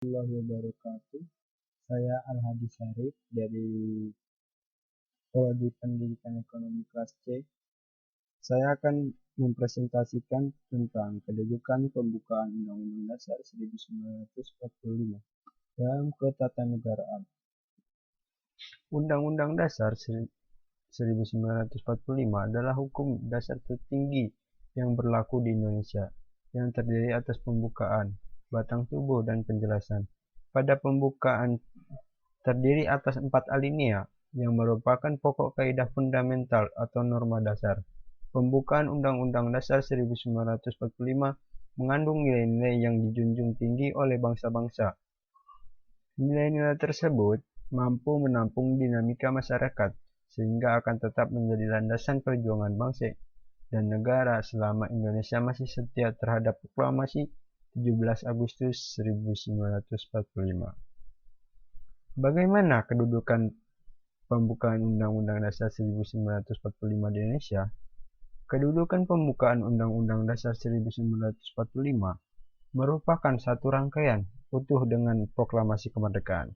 Warahmatullahi wabarakatuh. Saya Al-Hadi Syarif dari Prodi Pendidikan Ekonomi kelas C. Saya akan mempresentasikan tentang kedudukan pembukaan Undang-Undang Dasar 1945 dalam ketatanegaraan. Undang-Undang Dasar 1945 adalah hukum dasar tertinggi yang berlaku di Indonesia, yang terdiri atas pembukaan, batang tubuh, dan penjelasan. Pada pembukaan terdiri atas 4 alinea yang merupakan pokok kaidah fundamental atau norma dasar. Pembukaan Undang-Undang Dasar 1945 mengandung nilai-nilai yang dijunjung tinggi oleh bangsa-bangsa. Nilai-nilai tersebut mampu menampung dinamika masyarakat, sehingga akan tetap menjadi landasan perjuangan bangsa dan negara selama Indonesia masih setia terhadap proklamasi 17 Agustus 1945. Bagaimana kedudukan pembukaan Undang-Undang Dasar 1945 di Indonesia? Kedudukan pembukaan Undang-Undang Dasar 1945 merupakan satu rangkaian utuh dengan proklamasi kemerdekaan.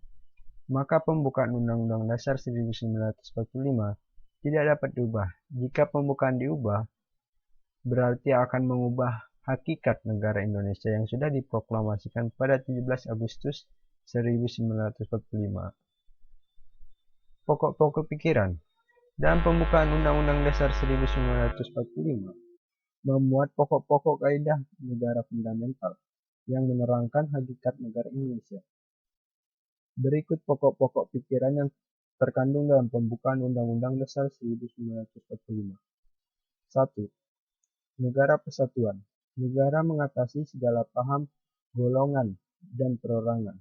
Maka pembukaan Undang-Undang Dasar 1945 tidak dapat diubah. Jika pembukaan diubah, berarti akan mengubah hakikat negara Indonesia yang sudah diproklamasikan pada 17 Agustus 1945. Pokok-pokok pikiran dalam pembukaan Undang-Undang Dasar 1945 memuat pokok-pokok kaidah negara fundamental yang menerangkan hakikat negara Indonesia. Berikut pokok-pokok pikiran yang terkandung dalam pembukaan Undang-Undang Dasar 1945. 1. Negara persatuan. Negara mengatasi segala paham, golongan, dan perorangan.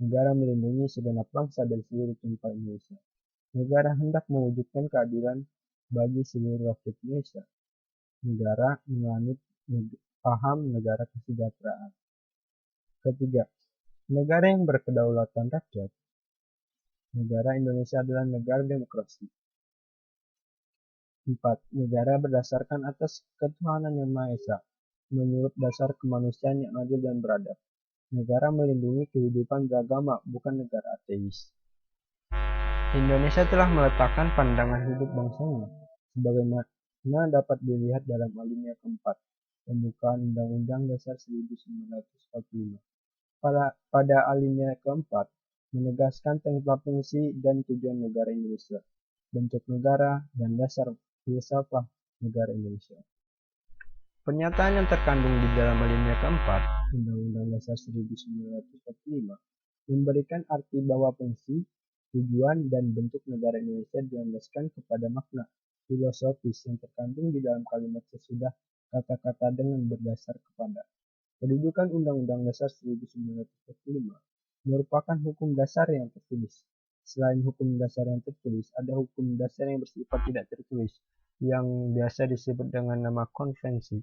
Negara melindungi segenap bangsa dan seluruh tumpah Indonesia. Negara hendak mewujudkan keadilan bagi seluruh rakyat Indonesia. Negara menganut paham negara kesejahteraan. Ketiga, negara yang berkedaulatan rakyat. Negara Indonesia adalah negara demokrasi. 4. Negara berdasarkan atas ketuhanan yang Maha Esa, menurut dasar kemanusiaan yang adil dan beradab. Negara melindungi kehidupan beragama, bukan negara ateis. Indonesia telah meletakkan pandangan hidup bangsanya, sebagaimana dapat dilihat dalam alinea keempat, pembukaan Undang-Undang Dasar 1945. Pada alinea keempat, menegaskan tentang fungsi dan tujuan negara Indonesia, bentuk negara, dan dasar filsafat negara Indonesia. Pernyataan yang terkandung di dalam alinea keempat, Undang-Undang Dasar 1945, memberikan arti bahwa fungsi, tujuan, dan bentuk negara Indonesia dilandaskan kepada makna filosofis yang terkandung di dalam kalimat sesudah kata-kata dengan berdasar kepada. Kedudukan Undang-Undang Dasar 1945 merupakan hukum dasar yang tertulis. Selain hukum dasar yang tertulis, ada hukum dasar yang bersifat tidak tertulis, yang biasa disebut dengan nama konvensi.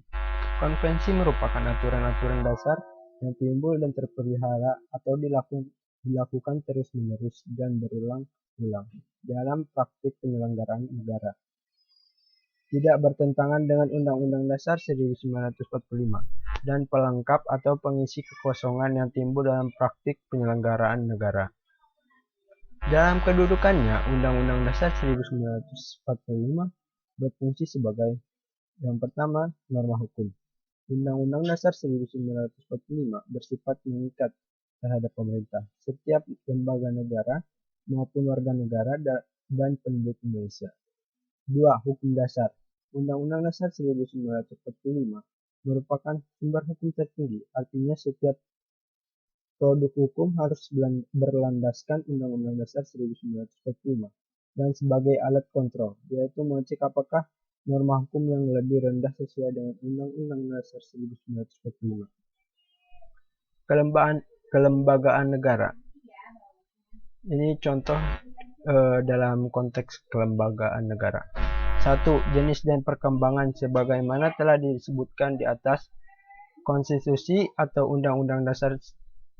Konvensi merupakan aturan-aturan dasar yang timbul dan terpelihara atau dilakukan terus-menerus dan berulang-ulang dalam praktik penyelenggaraan negara. Tidak bertentangan dengan Undang-Undang Dasar 1945 dan pelengkap atau pengisi kekosongan yang timbul dalam praktik penyelenggaraan negara. Dalam kedudukannya, Undang-Undang Dasar 1945 berfungsi sebagai yang pertama, norma hukum. Undang-Undang Dasar 1945 bersifat mengikat terhadap pemerintah, setiap lembaga negara maupun warga negara dan penduduk Indonesia. 2. Hukum dasar. Undang-Undang Dasar 1945 merupakan sumber hukum tertinggi, artinya setiap produk hukum harus berlandaskan Undang-Undang Dasar 1945 dan sebagai alat kontrol, yaitu mengecek apakah norma hukum yang lebih rendah sesuai dengan Undang-Undang Dasar 1945. Kelembagaan negara. Ini contoh dalam konteks kelembagaan negara. 1. Jenis dan perkembangan sebagaimana telah disebutkan di atas. Konstitusi atau Undang-Undang Dasar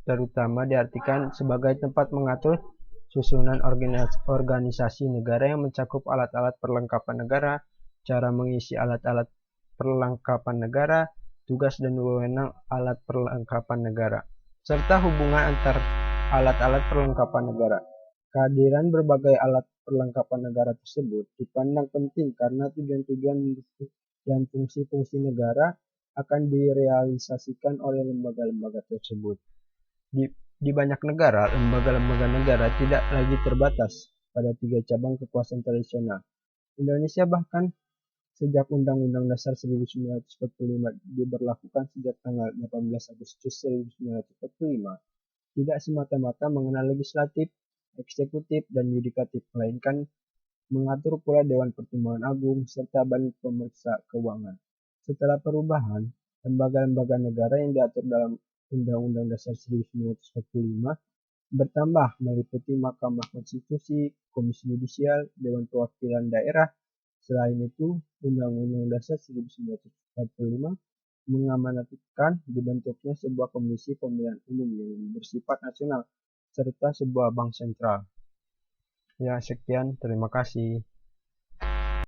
terutama diartikan sebagai tempat mengatur susunan organisasi negara yang mencakup alat-alat perlengkapan negara, cara mengisi alat-alat perlengkapan negara, tugas dan wewenang alat perlengkapan negara. serta hubungan antar alat-alat perlengkapan negara. Kehadiran berbagai alat perlengkapan negara tersebut dipandang penting karena tujuan-tujuan dan fungsi-fungsi negara akan direalisasikan oleh lembaga-lembaga tersebut. Di banyak negara, lembaga-lembaga negara tidak lagi terbatas pada 3 cabang kekuasaan tradisional. Indonesia bahkan sejak Undang-Undang Dasar 1945 diberlakukan sejak tanggal 18 Agustus 1945, tidak semata-mata mengenal legislatif, eksekutif, dan yudikatif, melainkan mengatur pula Dewan Pertimbangan Agung serta Badan Pemeriksa Keuangan. Setelah perubahan, lembaga-lembaga negara yang diatur dalam Undang-Undang Dasar 1945 bertambah meliputi Mahkamah Konstitusi, Komisi Yudisial, Dewan Perwakilan Daerah. Selain itu, Undang-Undang Dasar 1945 mengamanatkan dibentuknya sebuah komisi pemilihan umum yang bersifat nasional serta sebuah bank sentral. Ya, sekian. Terima kasih.